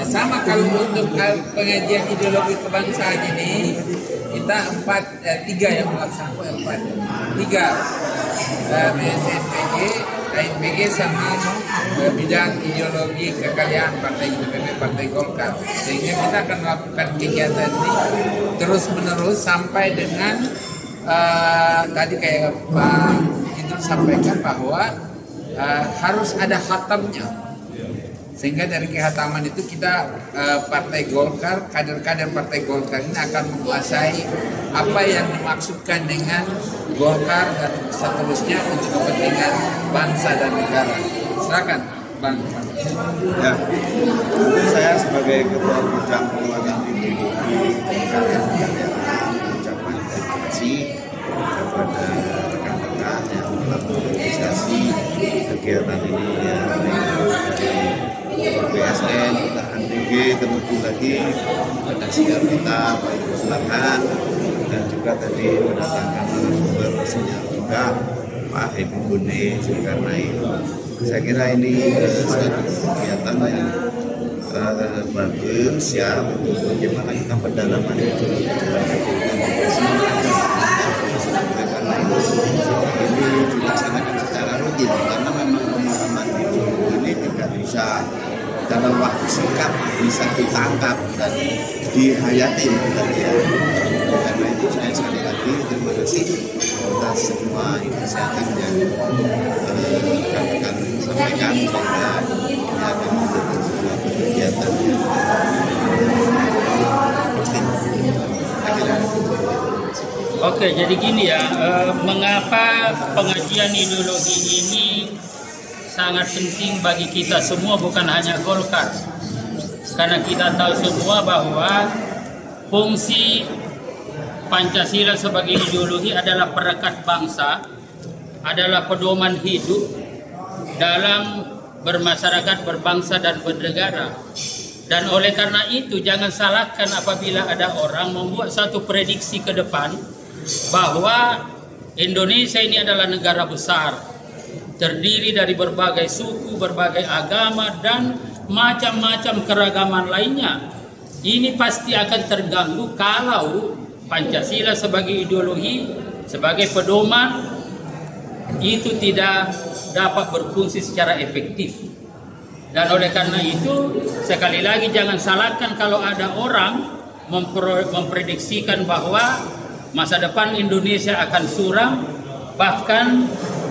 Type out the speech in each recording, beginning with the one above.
Sama kalau untuk pengajian ideologi kebangsaan ini kita tiga yang melaksanakan tiga BSNPG, KNPG sama bidang ideologi kekayaan Partai IPP, Partai Golkar. Sehingga kita akan melakukan kegiatan ini terus menerus sampai dengan tadi kayak Pak Idrus sampaikan bahwa harus ada khatamnya. Sehingga dari kehataman itu kita Partai Golkar, kader-kader Partai Golkar ini akan menguasai apa yang dimaksudkan dengan Golkar dan seterusnya untuk kepentingan bangsa dan negara. Silakan, Bang. Ya, saya sebagai Ketua Bidang Penguatan Ideologi Golkar mengucapkan terima kasih kepada rekan-rekan yang telah menginisiasi kegiatan ini ya, BSN, kita KNPG, terlebih lagi pada siar kita Pak Idrus Marhan dan juga tadi mendatangkan narasumber sinyal juga Pak Hebi Bune Zulkarnain. Saya kira ini satu kegiatan yang bagus ya untuk bagaimana kita pendalaman itu karena ini dilaksanakan secara rutin karena memang pemahaman ideologi ini tidak bisa dalam waktu singkat bisa ditangkap dan dihayati ya. Karena itu saya sekali lagi terima kasih atas semua inisiatif yang rekan-rekan sampaikan sehingga ini akan menjadi sebuah kegiatan yang rutin. Oke, jadi gini ya, mengapa pengajian ideologi ini sangat penting bagi kita semua, bukan hanya Golkar. Karena kita tahu semua bahwa fungsi Pancasila sebagai ideologi adalah perekat bangsa, adalah pedoman hidup dalam bermasyarakat, berbangsa dan bernegara. Dan oleh karena itu jangan salahkan apabila ada orang membuat satu prediksi ke depan bahwa Indonesia ini adalah negara besar, terdiri dari berbagai suku, berbagai agama, dan macam-macam keragaman lainnya. Ini pasti akan terganggu kalau Pancasila sebagai ideologi, sebagai pedoman, itu tidak dapat berfungsi secara efektif. Dan oleh karena itu, sekali lagi jangan salahkan kalau ada orang memprediksikan bahwa masa depan Indonesia akan suram, bahkan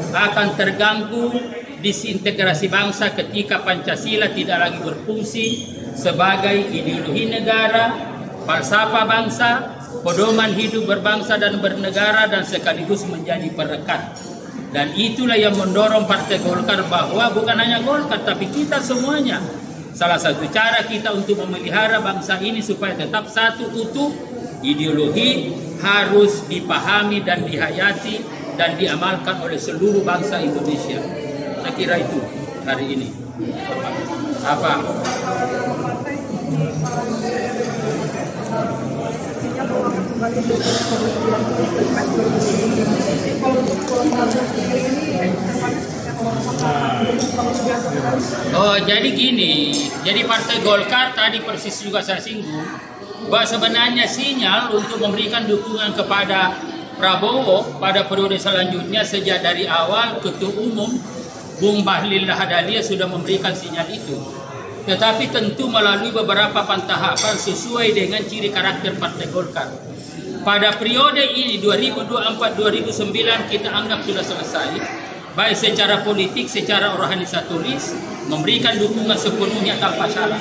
akan terganggu disintegrasi bangsa ketika Pancasila tidak lagi berfungsi sebagai ideologi negara, falsafah bangsa, pedoman hidup berbangsa dan bernegara, dan sekaligus menjadi perekat. Dan itulah yang mendorong Partai Golkar bahwa bukan hanya Golkar tapi kita semuanya, salah satu cara kita untuk memelihara bangsa ini supaya tetap satu utuh, ideologi harus dipahami dan dihayati dan diamalkan oleh seluruh bangsa Indonesia. Saya kira itu hari ini. Apa? Oh, jadi gini. Jadi Partai Golkar tadi persis juga saya singgung bahwa sebenarnya sinyal untuk memberikan dukungan kepada Prabowo pada periode selanjutnya sejak dari awal Ketua Umum Bung Bahlil Lahadalia sudah memberikan sinyal itu. Tetapi tentu melalui beberapa tahapan sesuai dengan ciri karakter Partai Golkar. Pada periode ini 2024-2009 kita anggap sudah selesai, baik secara politik, secara organisatoris, memberikan dukungan sepenuhnya tanpa syarat.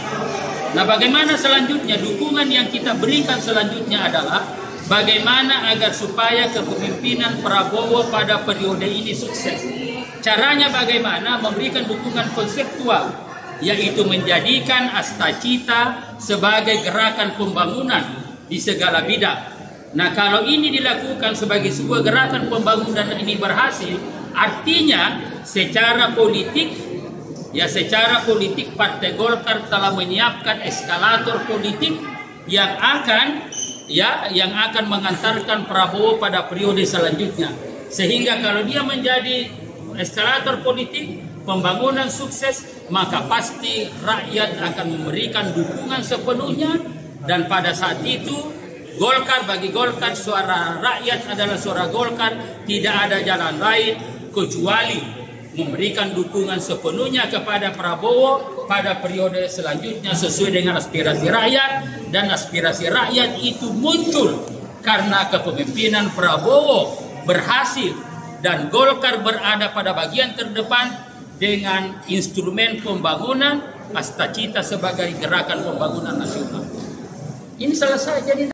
Nah, bagaimana selanjutnya? Dukungan yang kita berikan selanjutnya adalah bagaimana agar supaya kepemimpinan Prabowo pada periode ini sukses. Caranya bagaimana? Memberikan dukungan konseptual, yaitu menjadikan Astacita sebagai gerakan pembangunan di segala bidang. Nah, kalau ini dilakukan sebagai sebuah gerakan pembangunan ini berhasil, artinya secara politik Partai Golkar telah menyiapkan eskalator politik yang akan mengantarkan Prabowo pada periode selanjutnya. Sehingga kalau dia menjadi eskalator politik, pembangunan sukses, maka pasti rakyat akan memberikan dukungan sepenuhnya. Dan pada saat itu Golkar, bagi Golkar suara rakyat adalah suara Golkar, tidak ada jalan lain kecuali memberikan dukungan sepenuhnya kepada Prabowo pada periode selanjutnya sesuai dengan aspirasi rakyat. Dan aspirasi rakyat itu muncul karena kepemimpinan Prabowo berhasil dan Golkar berada pada bagian terdepan dengan instrumen pembangunan Astacita sebagai gerakan pembangunan nasional. Ini selesai jadi